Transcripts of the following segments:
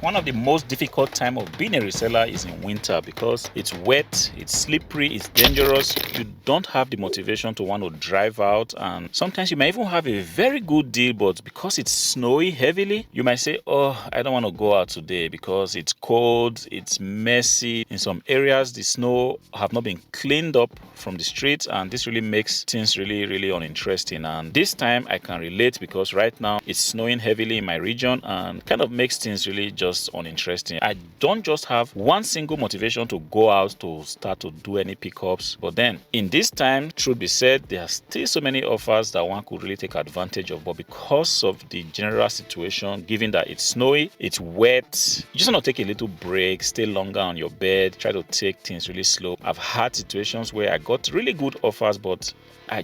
One of the most difficult time of being a reseller is in winter because it's wet, it's slippery, it's dangerous. You don't have the motivation to want to drive out, and sometimes you might even have a very good deal, but because it's snowy heavily, you might say, oh, I don't want to go out today because it's cold, it's messy. In some areas, the snow have not been cleaned up from the streets, and this really makes things really uninteresting. And this time I can relate because right now it's snowing heavily in my region and kind of makes things really just uninteresting. I don't just have one single motivation to go out to start to do any pickups, but then in this time, truth be said, there are still so many offers that one could really take advantage of. But because of the general situation, given that it's snowy, it's wet, you just want to take a little break, stay longer on your bed, try to take things really slow. I've had situations where I got really good offers, but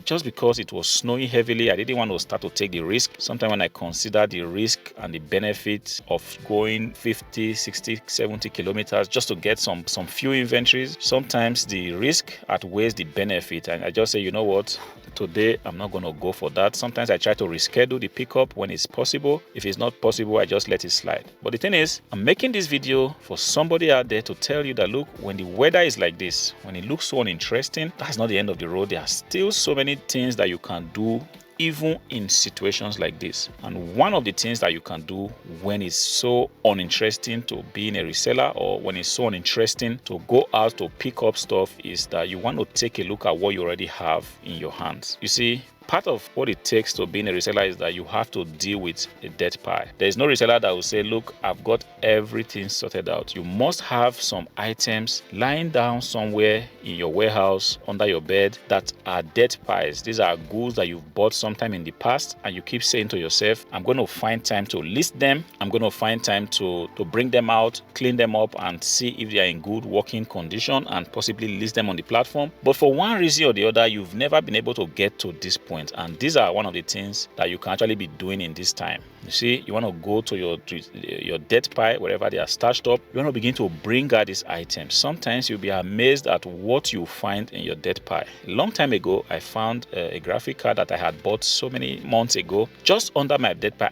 just because it was snowing heavily, I didn't want to start to take the risk. Sometimes when I consider the risk and the benefit of going 50, 60, 70 kilometers just to get some few inventories, sometimes the risk outweighs the benefit. And I just say, you know what? Today, I'm not going to go for that. Sometimes I try to reschedule the pickup when it's possible. If it's not possible, I just let it slide. But the thing is, I'm making this video for somebody out there to tell you that, look, when the weather is like this, when it looks so uninteresting, that's not the end of the road. There are still so many things that you can do even in situations like this. And one of the things that you can do when it's so uninteresting to being a reseller, or when it's so uninteresting to go out to pick up stuff, is that you want to take a look at what you already have in your hands. You see, part of what it takes to being a reseller is that you have to deal with a dead pile. There is no reseller that will say, look, I've got everything sorted out. You must have some items lying down somewhere in your warehouse, under your bed, that are dead piles. These are goods that you've bought sometime in the past, and you keep saying to yourself, I'm going to find time to list them. I'm going to find time to bring them out, clean them up, and see if they are in good working condition, and possibly list them on the platform. But for one reason or the other, you've never been able to get to this point. And these are one of the things that you can actually be doing in this time. You see, you want to go to your dead pile, wherever they are stashed up. You want to begin to bring out these items. Sometimes you'll be amazed at what you find in your dead pile. A long time ago, I found a graphic card that I had bought so many months ago just under my dead pile.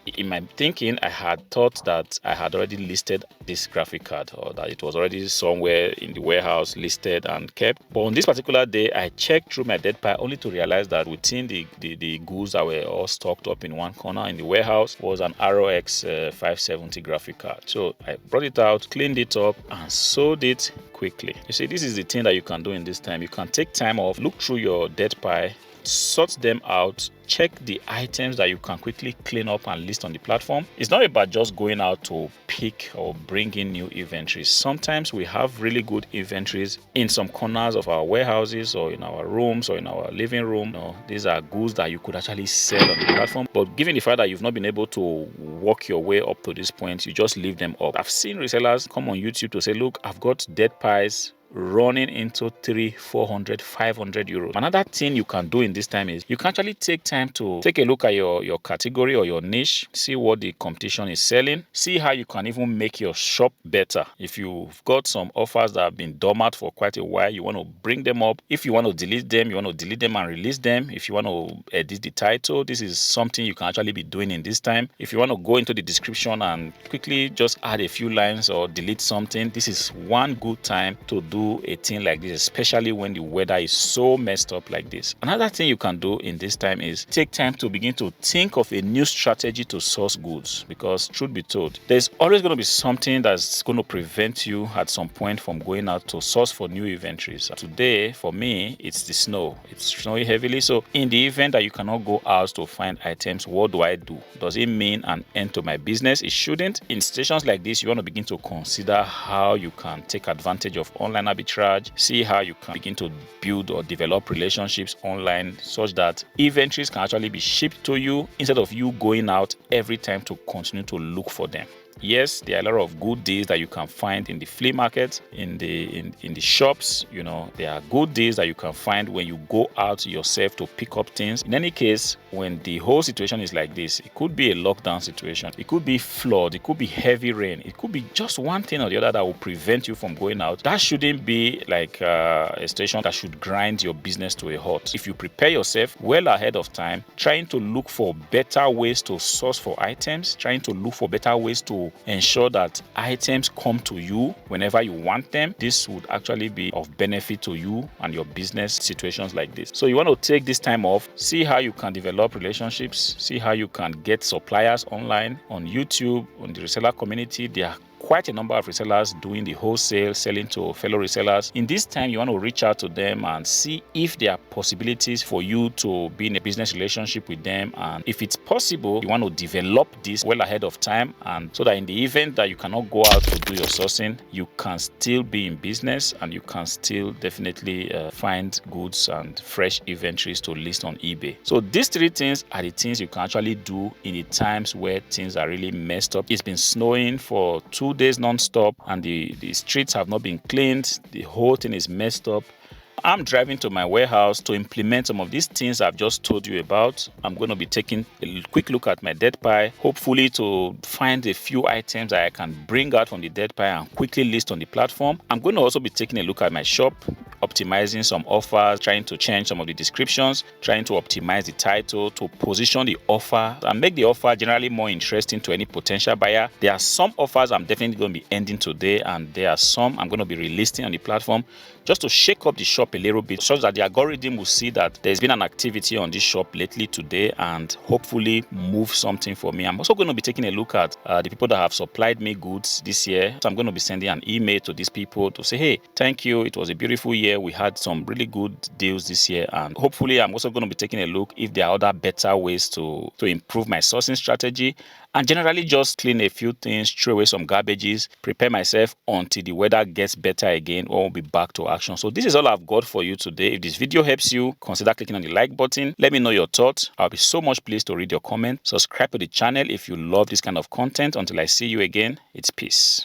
In my thinking, I had thought that I had already listed this graphic card, or that it was already somewhere in the warehouse listed and kept. But on this particular day, I checked through my dead pile only to realize that within the goods that were all stocked up in one corner in the warehouse was an ROX 570 graphic card. So I brought it out, cleaned it up, and sold it quickly. You see, this is the thing that you can do in this time. You can take time off, look through your dead pile, sort them out, check the items that you can quickly clean up and list on the platform. It's not about just going out to pick or bring in new inventories. Sometimes we have really good inventories in some corners of our warehouses, or in our rooms, or in our living room. No, these are goods that you could actually sell on the platform. But given the fact that you've not been able to work your way up to this point, you just leave them up. I've seen resellers come on YouTube to say, look, I've got dead piles running into 300, 400, 500 euros. Another thing you can do in this time is you can actually take time to take a look at your category or your niche, see what the competition is selling, see how you can even make your shop better. If you've got some offers that have been dormant for quite a while, you want to bring them up. If you want to delete them, you want to delete them and release them. If you want to edit the title, this is something you can actually be doing in this time. If you want to go into the description and quickly just add a few lines or delete something, this is one good time to do a thing like this, especially when the weather is so messed up like this. Another thing you can do in this time is take time to begin to think of a new strategy to source goods, because truth be told, there's always going to be something that's going to prevent you at some point from going out to source for new inventories. Today, for me, it's the snow. It's snowing heavily, so in the event that you cannot go out to find items, what do I do? Does it mean an end to my business? It shouldn't. In situations like this, you want to begin to consider how you can take advantage of online arbitrage, see how you can begin to build or develop relationships online such that inventories can actually be shipped to you instead of you going out every time to continue to look for them. Yes, there are a lot of good deals that you can find in the flea market, in the shops. You know, there are good deals that you can find when you go out yourself to pick up things. In any case, when the whole situation is like this, it could be a lockdown situation, it could be flood, it could be heavy rain, it could be just one thing or the other that will prevent you from going out. That shouldn't be like a situation that should grind your business to a halt. If you prepare yourself well ahead of time, trying to look for better ways to source for items, trying to look for better ways to to ensure that items come to you whenever you want them. This would actually be of benefit to you and your business situations like this. So you want to take this time off, see how you can develop relationships, see how you can get suppliers online, on YouTube, on the reseller community. There are quite a number of resellers doing the wholesale, selling to fellow resellers. In this time, you want to reach out to them and see if there are possibilities for you to be in a business relationship with them. And if it's possible, you want to develop this well ahead of time, and so that in the event that you cannot go out to do your sourcing, you can still be in business and you can still definitely find goods and fresh inventories to list on eBay. So these three things are the things you can actually do in the times where things are really messed up. It's been snowing for 2 days non-stop and the streets have not been cleaned. The whole thing is messed up. I'm driving to my warehouse to implement some of these things I've just told you about. I'm going to be taking a quick look at my dead pie, hopefully to find a few items that I can bring out from the dead pie and quickly list on the platform. I'm going to also be taking a look at my shop, optimizing some offers, trying to change some of the descriptions, trying to optimize the title to position the offer and make the offer generally more interesting to any potential buyer. There are some offers I'm definitely going to be ending today, and there are some I'm going to be relisting on the platform just to shake up the shop a little bit, so that the algorithm will see that there's been an activity on this shop lately today and hopefully move something for me. I'm also going to be taking a look at the people that have supplied me goods this year. So I'm going to be sending an email to these people to say, hey, thank you. It was a beautiful year. We had some really good deals this year. And hopefully I'm also going to be taking a look if there are other better ways to improve my sourcing strategy, and generally just clean a few things, throw away some garbages, prepare myself until the weather gets better again, or we'll be back to action. So this is all I've got for you today. If this video helps you, consider clicking on the like button. Let me know your thoughts. I'll be so much pleased to read your comment. Subscribe to the channel if you love this kind of content. Until I see you again, it's peace.